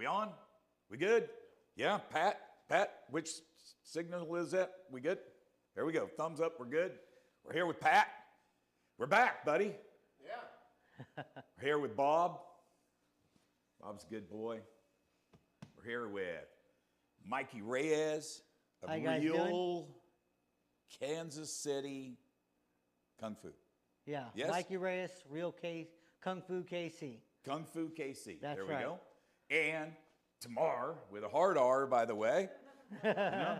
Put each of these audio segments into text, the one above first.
We on? We good? Yeah, Pat, which signal is that? We good? There we go. Thumbs up, we're good. We're here with Pat. We're back, buddy. Yeah. We're here with Bob. Bob's a good boy. We're here with Mikey Reyes of How you guys Real doing? Kansas City Kung Fu. Yeah. Yes? Mikey Reyes, Real Kung Fu KC. Kung Fu KC. That's there we right. go. And Tamar, with a hard R, by the way. You know,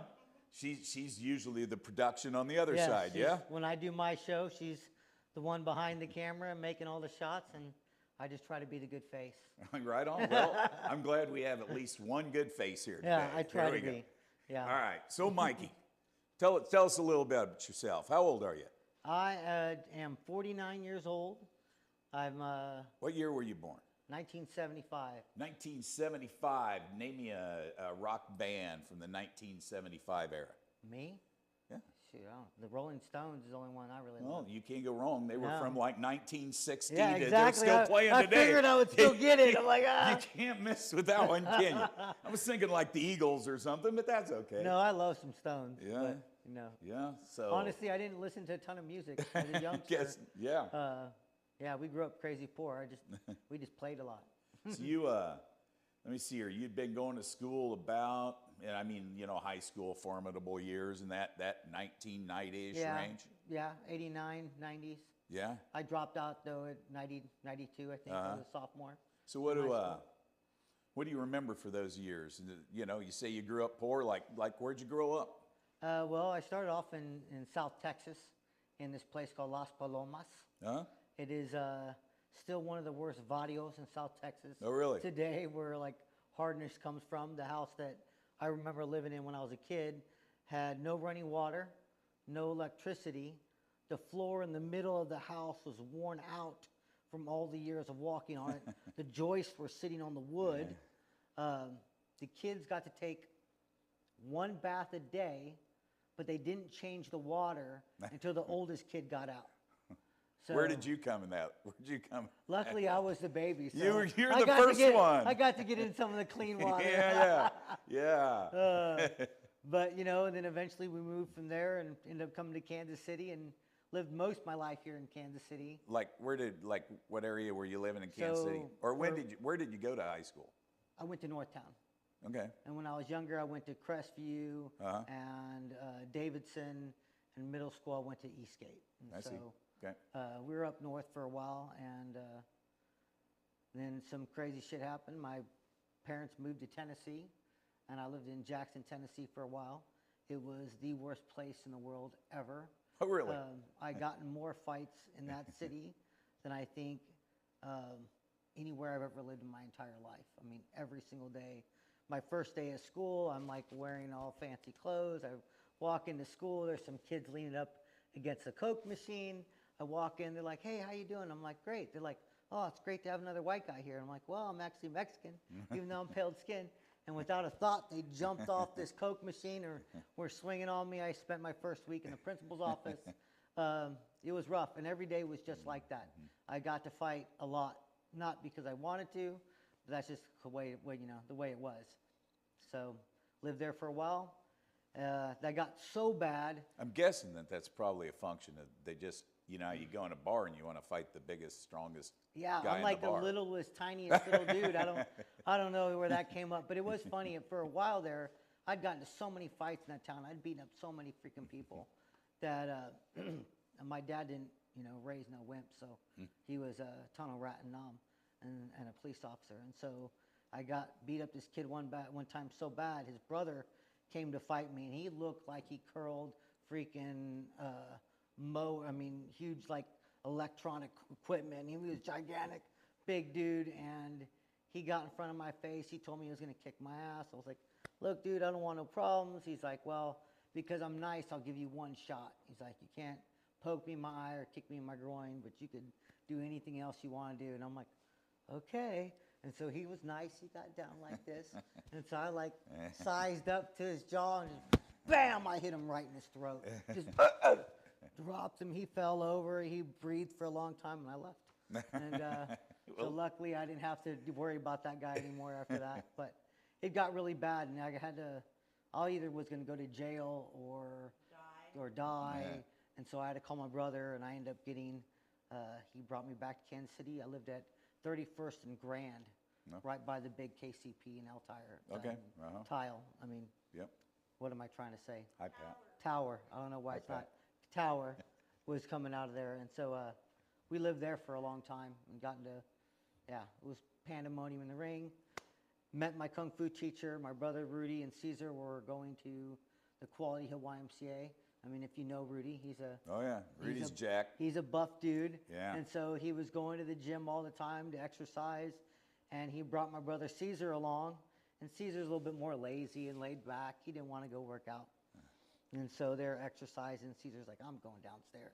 she's usually the production on the other side, yeah? When I do my show, she's the one behind the camera making all the shots, and I just try to be the good face. Right on. Well, I'm glad we have at least one good face here today. Yeah, I try There to we be. go. Yeah. All right. So, Mikey, tell us a little bit about yourself. How old are you? I am 49 years old. I'm What year were you born? 1975. 1975. Name me a rock band from the 1975 era. Me? Yeah. Shoot, the Rolling Stones is the only one I really Well, love. you can't go wrong. They were No. from like 1960 Yeah, to exactly. they're still playing I today. figured I would still get it. I'm like, You can't miss with that one, can you? I was thinking like the Eagles or something, but that's okay. No, I love some Stones. Yeah. But, you know. Yeah. So Honestly, I didn't listen to a ton of music as a youngster. guess, yeah. Yeah, we grew up crazy poor. We just played a lot. So you, let me see here. You'd been going to school about, and I mean, you know, high school, formidable years, and that 1990-ish Yeah, range. yeah, 89, 90s. Yeah. I dropped out though at 90, 92, I think, as a sophomore. So in high school. what do you remember for those years? You know, you say you grew up poor. Like where'd you grow up? Well, I started off in South Texas, in this place called Las Palomas. Huh? It is still one of the worst barrios in South Texas. Oh, really? Today, where like hardness comes from. The house that I remember living in when I was a kid had no running water, no electricity. The floor in the middle of the house was worn out from all the years of walking on it. The joists were sitting on the wood. The kids got to take one bath a day, but they didn't change the water until the oldest kid got out. So, Where did you come in that? Where'd you come? luckily, I was the baby. So You're I the got to first get- one. I got to get in some of the clean water. Yeah. But, you know, and then eventually we moved from there and ended up coming to Kansas City and lived most of my life here in Kansas City. What area were you living in Kansas City? So, Or where did you go to high school? I went to Northtown. Okay. And when I was younger, I went to Crestview Uh-huh. and Davidson. And middle school, I went to Eastgate. And I see. Okay. We were up north for a while, and then some crazy shit happened. My parents moved to Tennessee, and I lived in Jackson, Tennessee for a while. It was the worst place in the world ever. Oh, really? I got in more fights in that city than I think anywhere I've ever lived in my entire life. I mean, every single day. My first day of school, I'm like wearing all fancy clothes. I walk into school, there's some kids leaning up against the Coke machine. I walk in, they're like, hey, how you doing? I'm like, great. They're like, oh, it's great to have another white guy here. I'm like, well, I'm actually Mexican, even though I'm pale skin. And without a thought, they jumped off this Coke machine or were swinging on me. I spent my first week in the principal's office. It was rough, and every day was just like that. I got to fight a lot, not because I wanted to, but that's just the way it was. So lived there for a while. That got so bad. I'm guessing that's probably a function of they just, you know, you go in a bar and you want to fight the biggest, strongest Yeah, guy I'm like in the the bar. littlest, tiniest little dude. I don't know where that came up, but it was funny. For a while there, I'd gotten to so many fights in that town. I'd beaten up so many freaking people that my dad didn't, you know, raise no wimp. So he was a tunnel rat and nom and a police officer. And so I got beat up this kid one time so bad, his brother came to fight me, and he looked like he curled freaking huge like electronic equipment. He was gigantic, big dude, and he got in front of my face. He told me he was gonna kick my ass. I was like, look, dude, I don't want no problems. He's like, well, because I'm nice, I'll give you one shot. He's like, you can't poke me in my eye or kick me in my groin, but you could do anything else you want to do. And I'm like, okay. And so he was nice. He got down like this. And so I like sized up to his jaw and just bam, I hit him right in his throat. Just dropped him. He fell over. He breathed for a long time, and I left. And So luckily I didn't have to worry about that guy anymore after that. But it got really bad, and I had to, I either was going to go to jail or die. Yeah. And so I had to call my brother, and I ended up getting, he brought me back to Kansas City. I lived at 31st and Grand, No. right by the big KCP and L Okay. Tile. I mean, Yep. what am I trying to say? Hi, Pat. Tower. I don't know why Hi, it's Pat. not. Tower was coming out of there. And so we lived there for a long time and got into, it was pandemonium in the ring. Met my Kung Fu teacher. My brother Rudy and Caesar were going to the Quality Hill YMCA. I mean, if you know Rudy, he's a... Oh, yeah. Rudy's Jack. He's a buff dude. Yeah. And so he was going to the gym all the time to exercise. And he brought my brother Caesar along. And Caesar's a little bit more lazy and laid back. He didn't want to go work out. And so they're exercising. Caesar's like, I'm going downstairs.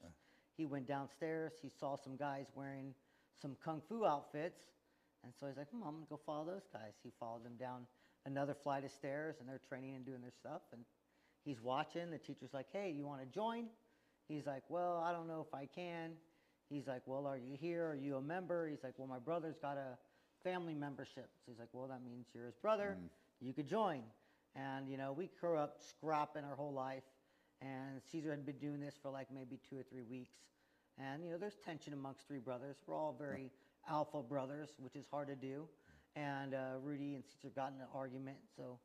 He went downstairs. He saw some guys wearing some Kung Fu outfits. And so he's like, I'm going to go follow those guys. He followed them down another flight of stairs, and they're training and doing their stuff. And he's watching. The teacher's like, hey, you want to join? He's like, well, I don't know if I can. He's like, well, are you here? Are you a member? He's like, well, my brother's got a family membership. So he's like, well, that means you're his brother. You could join. And, you know, we grew up scrapping our whole life. And Caesar had been doing this for like maybe 2 or 3 weeks. And, you know, there's tension amongst 3 brothers. We're all very alpha brothers, which is hard to do. And Rudy and Caesar got in an argument. So,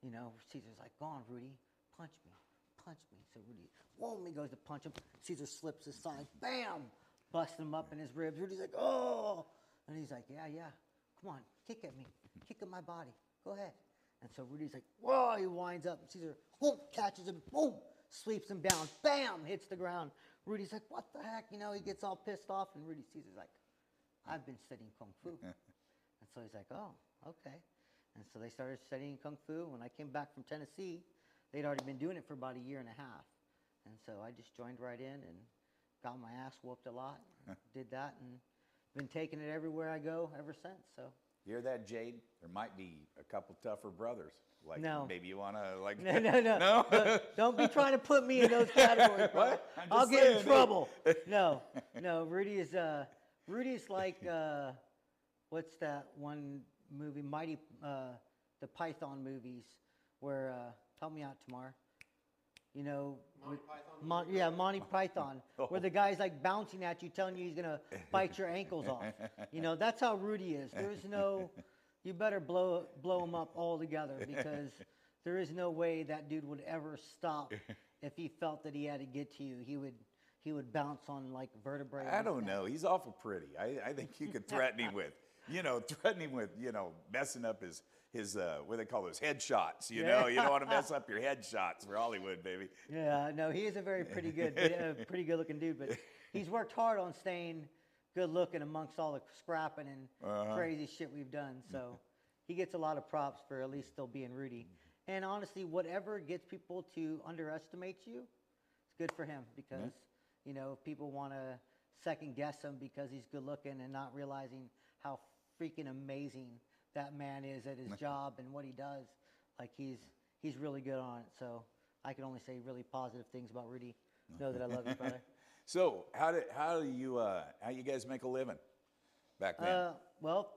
you know, Caesar's like, go on, Rudy, punch me, punch me. So Rudy, whoa, he goes to punch him. Caesar slips his side, bam, busts him up in his ribs. Rudy's like, oh. And he's like, yeah, come on, kick at me, kick at my body, go ahead. And so Rudy's like, whoa, he winds up. Caesar, boom, catches him, boom, sweeps him down, bam, hits the ground. Rudy's like, what the heck? You know, he gets all pissed off, and Caesar's like, I've been studying Kung Fu. And so he's like, oh, okay. And so they started studying Kung Fu. When I came back from Tennessee, they'd already been doing it for about 1.5 years. And so I just joined right in and got my ass whooped a lot, did that, and been taking it everywhere I go ever since. So. You hear that, Jade? There might be a couple tougher brothers. Like, no. Maybe you want to, like... No. No? Don't be trying to put me in those categories, bro. What? I'll get in trouble. No. Rudy is like, what's that one movie, the Python movies, where, help me out, Tamar. You know, Monty Python, where the guy's like bouncing at you, telling you he's gonna bite your ankles off. You know, that's how Rudy is. There's no, you better blow him up altogether, because there is no way that dude would ever stop if he felt that he had to get to you. He would bounce on like vertebrae. I don't know. He's awful pretty. I think you could threaten him with, messing up his what do they call those, headshots, you know? You don't want to mess up your headshots for Hollywood, baby. Yeah, no, he is a very pretty good looking dude, but he's worked hard on staying good looking amongst all the scrapping and crazy shit we've done. So he gets a lot of props for at least still being Rudy. And honestly, whatever gets people to underestimate you, it's good for him, because, you know, if people want to second guess him because he's good looking and not realizing how freaking amazing that man is at his job and what he does, like he's really good on it. So I can only say really positive things about Rudy. Know that I love you, brother. So how you guys make a living back then? Well,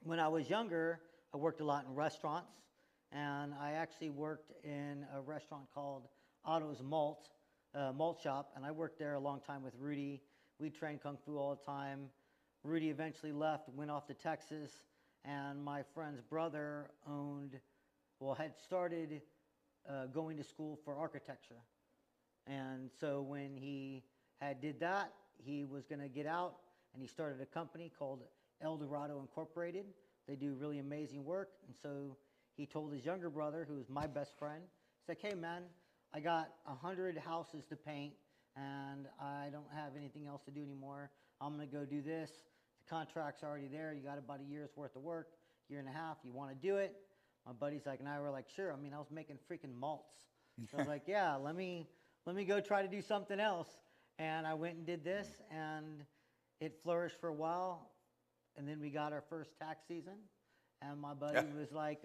when I was younger, I worked a lot in restaurants, and I actually worked in a restaurant called Otto's Malt Shop, and I worked there a long time with Rudy. We trained Kung Fu all the time. Rudy eventually left, went off to Texas, and my friend's brother had started going to school for architecture. And so when he did that, he was going to get out, and he started a company called El Dorado Incorporated. They do really amazing work. And so he told his younger brother, who was my best friend, he's like, hey man, I got 100 houses to paint, and I don't have anything else to do anymore. I'm going to go do this. The contract's already there. You got about a year's worth of work, 1.5 years. You want to do it? My buddies and I were like, sure. I mean, I was making freaking malts. So I was like, yeah, let me go try to do something else. And I went and did this, and it flourished for a while. And then we got our first tax season, and my buddy was like,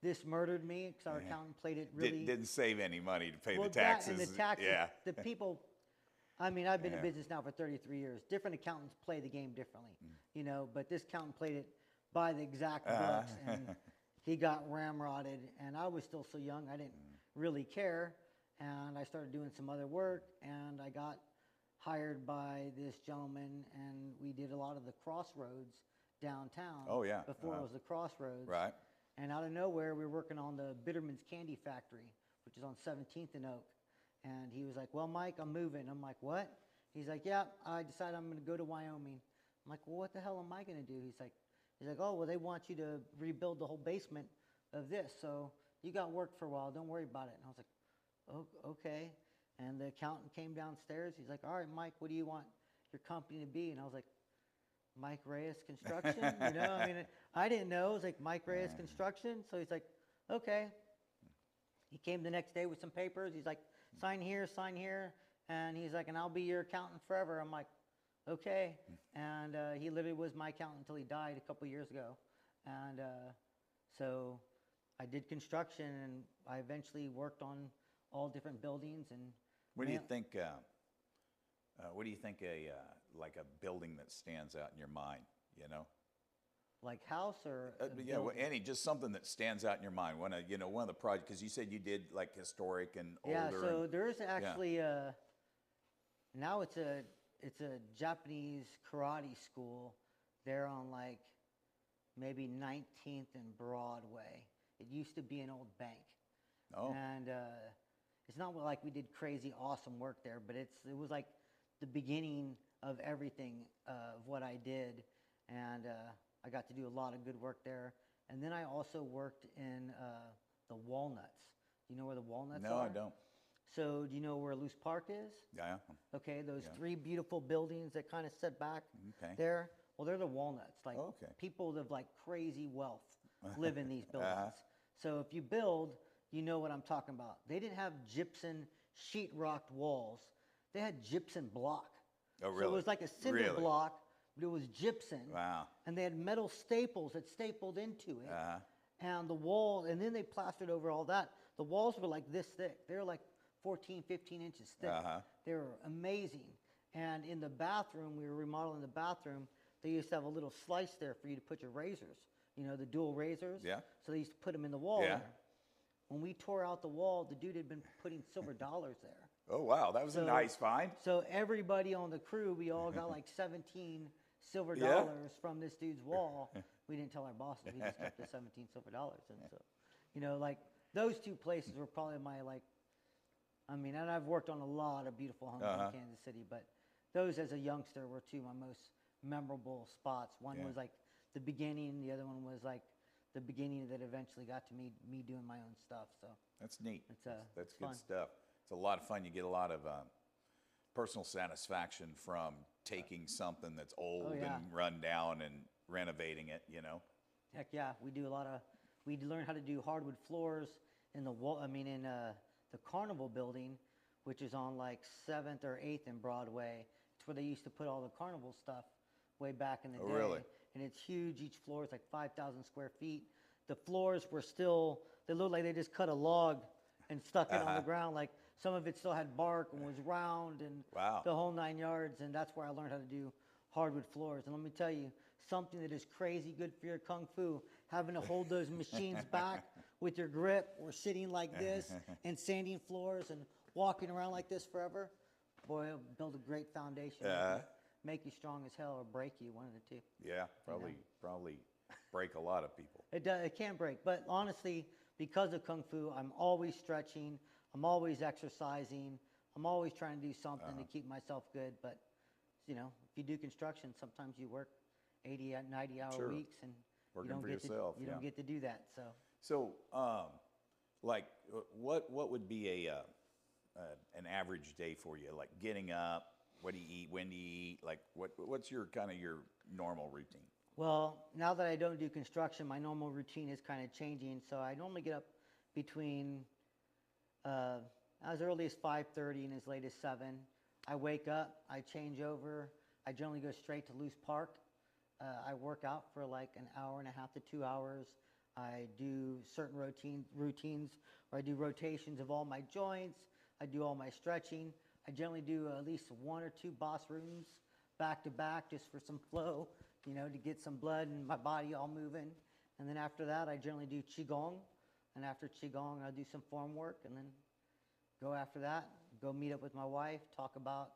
this murdered me, because our accountant played it really... Didn't save any money to pay well, the taxes. That and the taxes, the people I mean, I've been in Yeah. business now for 33 years. Different accountants play the game differently, you know, but this accountant played it by the exact books, and he got ramrodded, and I was still so young, I didn't really care, and I started doing some other work, and I got hired by this gentleman, and we did a lot of the crossroads downtown. Oh, yeah. Before it was the crossroads. Right. And out of nowhere, we were working on the Bitterman's Candy Factory, which is on 17th and Oak. And he was like, well, Mike, I'm moving. I'm like, what? He's like, yeah, I decided I'm going to go to Wyoming. I'm like, well, what the hell am I going to do? He's like, oh, well, they want you to rebuild the whole basement of this. So you got work for a while. Don't worry about it. And I was like, oh, okay. And the accountant came downstairs. He's like, all right, Mike, what do you want your company to be? And I was like, Mike Reyes Construction. You know, I mean, I didn't know. It was like Mike Reyes Construction. So he's like, okay. He came the next day with some papers. He's like, sign here, and he's like, and I'll be your accountant forever. I'm like, okay. And he literally was my accountant until he died a couple years ago. And so I did construction, and I eventually worked on all different buildings. And What do you think? What do you think like a building that stands out in your mind? You know. Like house or Yeah, well, just something that stands out in your mind. One of the projects, because you said you did like historic and older. Yeah, so there's actually now it's a Japanese karate school. They're on like maybe 19th and Broadway. It used to be an old bank. Oh. And it's not like we did crazy awesome work there, but it was like the beginning of everything of what I did, and I got to do a lot of good work there. And then I also worked in the Walnuts. Do you know where the Walnuts are? No, I don't. So do you know where Loose Park is? Yeah. Okay, those three beautiful buildings that kind of set back Okay. there. Well, they're the Walnuts. Like Okay. people of like crazy wealth live in these buildings. So if you build, you know what I'm talking about. They didn't have gypsum sheetrocked walls. They had gypsum block. Oh, really? So it was like a cinder Really? block, but it was gypsum. Wow. And they had metal staples that stapled into it. Uh-huh. And the wall, and then they plastered over all that. The walls were like this thick. They were like 14, 15 inches thick. Uh-huh. They were amazing. And in the bathroom, we were remodeling the bathroom, they used to have a little slice there for you to put your razors. You know, the dual razors? Yeah. So they used to put them in the wall Yeah. there. When we tore out the wall, the dude had been putting silver dollars there. Oh, wow. That was a nice find. So everybody on the crew, we all got like 17 silver Yeah. dollars from this dude's wall. We didn't tell our bosses. We just kept the 17 silver dollars. And so, you know, like those two places were probably my I mean, and I've worked on a lot of beautiful homes in Kansas City, but those as a youngster were two of my most memorable spots. One was like the beginning. The other one was like the beginning that eventually got to me doing my own stuff. So That's neat. That's fun. good stuff. It's a lot of fun. You get a lot of personal satisfaction from taking something that's old yeah. and run down and renovating it, you know? Heck yeah, we do a lot of. We learned how to do hardwood floors in the wall. I mean, in the Carnival building, which is on like 7th or 8th in Broadway. It's where they used to put all the Carnival stuff way back in the day. Oh, really? And it's huge. Each floor is like 5,000 square feet. The floors were still. They looked like they just cut a log and stuck it on the ground. Like some of it still had bark and was round and Wow. the whole 9 yards. And that's where I learned how to do hardwood floors. And let me tell you, something that is crazy good for your kung fu, having to hold those machines back with your grip or sitting like this and sanding floors and walking around like this forever, boy, it'll build a great foundation. Make you strong as hell or break you, one of the two. Yeah, probably break a lot of people. It can break, but honestly, because of kung fu, I'm always stretching, I'm always exercising, I'm always trying to do something to keep myself good. But you know, if you do construction, sometimes you work 80, 90-hour weeks, and Working you don't for get yourself, to, you don't get to do that. So, like, what would be an average day for you? Like getting up, what do you eat, when do you eat? Like, what's your kind of your normal routine? Well, now that I don't do construction, my normal routine is kind of changing. So I normally get up between as early as 5:30 and as late as 7. I wake up, I change over. I generally go straight to Loose Park. I work out for like an hour and a half to 2 hours. I do certain routines where I do rotations of all my joints. I do all my stretching. I generally do at least 1 or 2 boss rooms back to back just for some flow, to get some blood and my body all moving. And then after that, I generally do Qigong. And after Qigong, I'll do some form work and then go after that, go meet up with my wife, talk about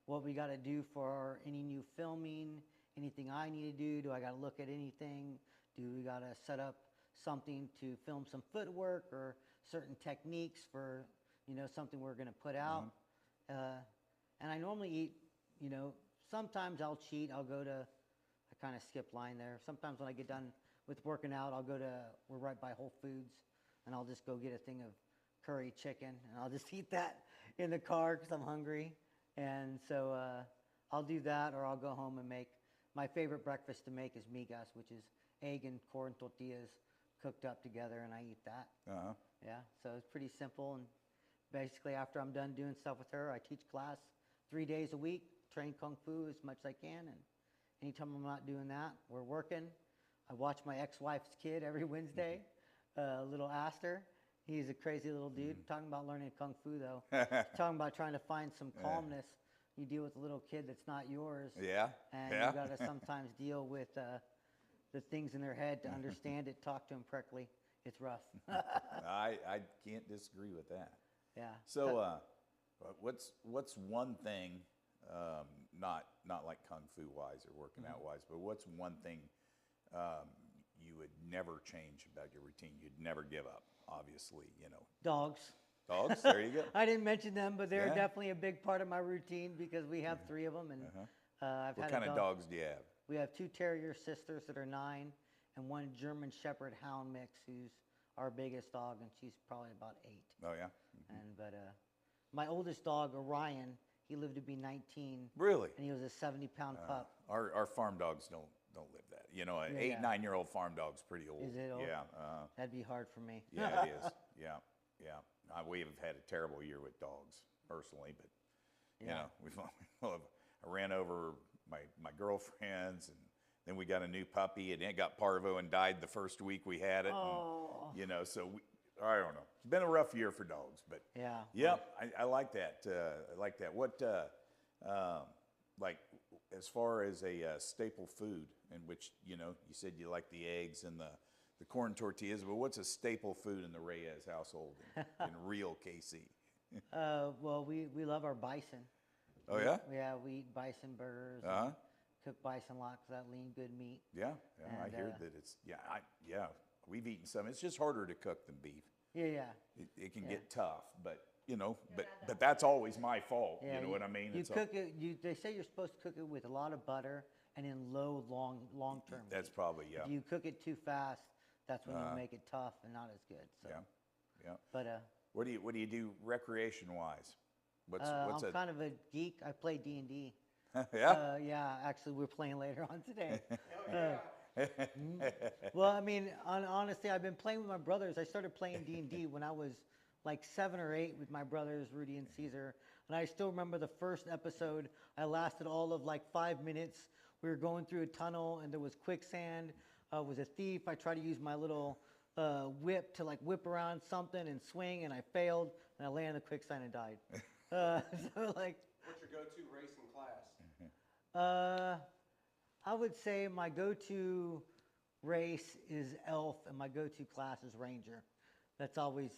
what we got to do for any new filming, anything I need to do. Do I got to look at anything? Do we got to set up something to film some footwork or certain techniques for, something we're going to put out? And I normally eat, sometimes I'll cheat. I kind of skip line there. Sometimes when I get done with working out, we're right by Whole Foods, and I'll just go get a thing of curry chicken, and I'll just eat that in the car because I'm hungry. And so I'll do that, or I'll go home and make, my favorite breakfast to make is migas, which is egg and corn tortillas cooked up together, and I eat that. Yeah, so it's pretty simple. And basically after I'm done doing stuff with her, I teach class 3 days a week, train Kung Fu as much as I can, and anytime I'm not doing that, we're working. I watch my ex-wife's kid every Wednesday, little Aster. He's a crazy little dude. Talking about learning Kung Fu, though. Talking about trying to find some calmness. You deal with a little kid that's not yours. Yeah. And you got to sometimes deal with the things in their head to understand it, talk to them correctly. It's rough. I can't disagree with that. Yeah. So what's one thing, not like Kung Fu wise or working out wise, but what's one thing you would never change about your routine? You'd never give up, obviously, Dogs. Dogs, there you go. I didn't mention them, but they're definitely a big part of my routine because we have 3 of them. And I've What had kind of dogs do you have? We have 2 terrier sisters that are 9 and 1 German Shepherd Hound mix who's our biggest dog, and she's probably about 8. Oh, yeah? But my oldest dog, Orion, he lived to be 19. Really? And he was a 70-pound pup. Our farm dogs don't live that. An 8, 9-year-old farm dog's pretty old. Is it old? Yeah. That'd be hard for me. Yeah, it is. Yeah. We have had a terrible year with dogs, personally, but, I ran over my girlfriends, and then we got a new puppy, and it got parvo and died the first week we had it. Oh. And, so I don't know. It's been a rough year for dogs, but I like that. I like that. What, like, as far as a staple food, in which, you said you like the eggs and the corn tortillas, but what's a staple food in the Reyes household in real KC? Well, we love our bison. Oh, yeah? Yeah, we eat bison burgers. Cook bison lots, that lean, good meat. Yeah, I hear that it's, we've eaten some. It's just harder to cook than beef. Yeah. It can get tough, but, but that's always my fault. Yeah, you know what I mean? You cook it, they say you're supposed to cook it with a lot of butter and in low, long-term heat. That's probably, If you cook it too fast, that's when you make it tough and not as good. So. Yeah. But what do you do recreation-wise? What's I'm kind of a geek. I play D&D. Yeah? Yeah, actually, we're playing later on today. Well, I mean, honestly, I've been playing with my brothers. I started playing D&D when I was like 7 or 8 with my brothers, Rudy and Caesar. And I still remember the first episode. I lasted all of like 5 minutes. We were going through a tunnel, and there was quicksand. I was a thief. I tried to use my little whip to like whip around something and swing, and I failed, and I landed in the quicksand and died. So like. What's your go-to race in class? I would say my go-to race is elf, and my go-to class is ranger. That's always,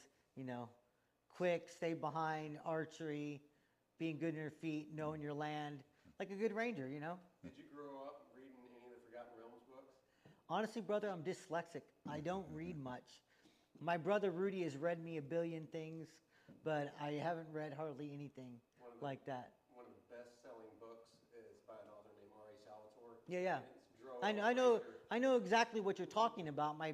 quick, stay behind, archery, being good in your feet, knowing your land, like a good ranger, Did you grow up reading any of the Forgotten Realms books? Honestly, brother, I'm dyslexic. I don't read much. My brother Rudy has read me a billion things, but I haven't read hardly anything like that. One of the best-selling books is by an author named R.A. Salvatore. Yeah. It's I know exactly what you're talking about. My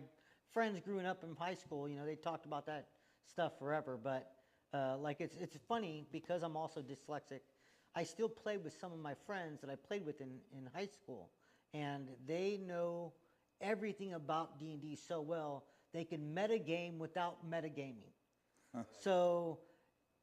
friends growing up in high school, they talked about that stuff forever. But it's funny because I'm also dyslexic. I still play with some of my friends that I played with in high school, and they know everything about D&D so well they can metagame without metagaming. So,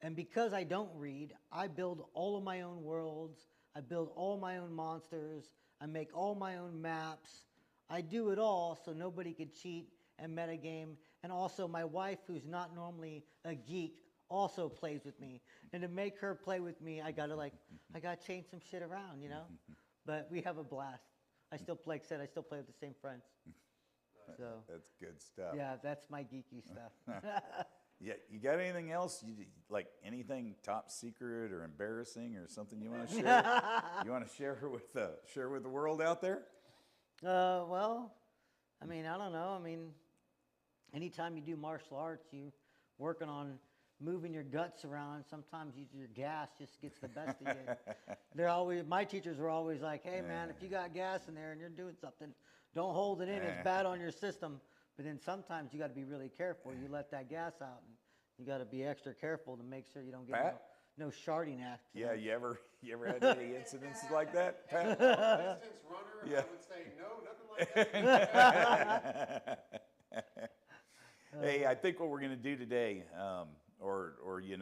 and because I don't read, I build all of my own worlds. I build all my own monsters. I make all my own maps. I do it all so nobody could cheat and metagame. And also my wife, who's not normally a geek, also plays with me. And to make her play with me, I gotta change some shit around, you know? But we have a blast. I still play, like I said, I still play with the same friends. So That's good stuff. yeah, that's my geeky stuff. Yeah, you got anything else? Like anything top secret or embarrassing or something you want to share? You want to share with the world out there? Well, I mean, I don't know. I mean, anytime you do martial arts, you working on moving your guts around. Sometimes your gas just gets the best of you. My teachers were always like, "Hey, man, if you got gas in there and you're doing something, don't hold it in. It's bad on your system." But then sometimes you got to be really careful. You let that gas out, and you got to be extra careful to make sure you don't get no sharding accidents. Yeah, you ever had any incidences like that, Pat? Distance runner, Yeah. I would say no, nothing like that. Hey, I think what we're going to do today, or we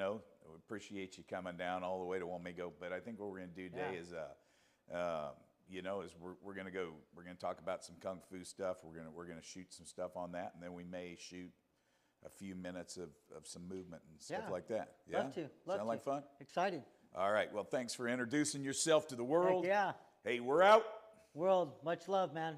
appreciate you coming down all the way to Wamego, but I think what we're going to do today is we're going to talk about some kung fu stuff. We're going to shoot some stuff on that, and then we may shoot a few minutes of some movement and stuff like that. Yeah? Love to. Sound like fun? Excited. All right. Well, thanks for introducing yourself to the world. Heck yeah. Hey, we're out. World, much love, man.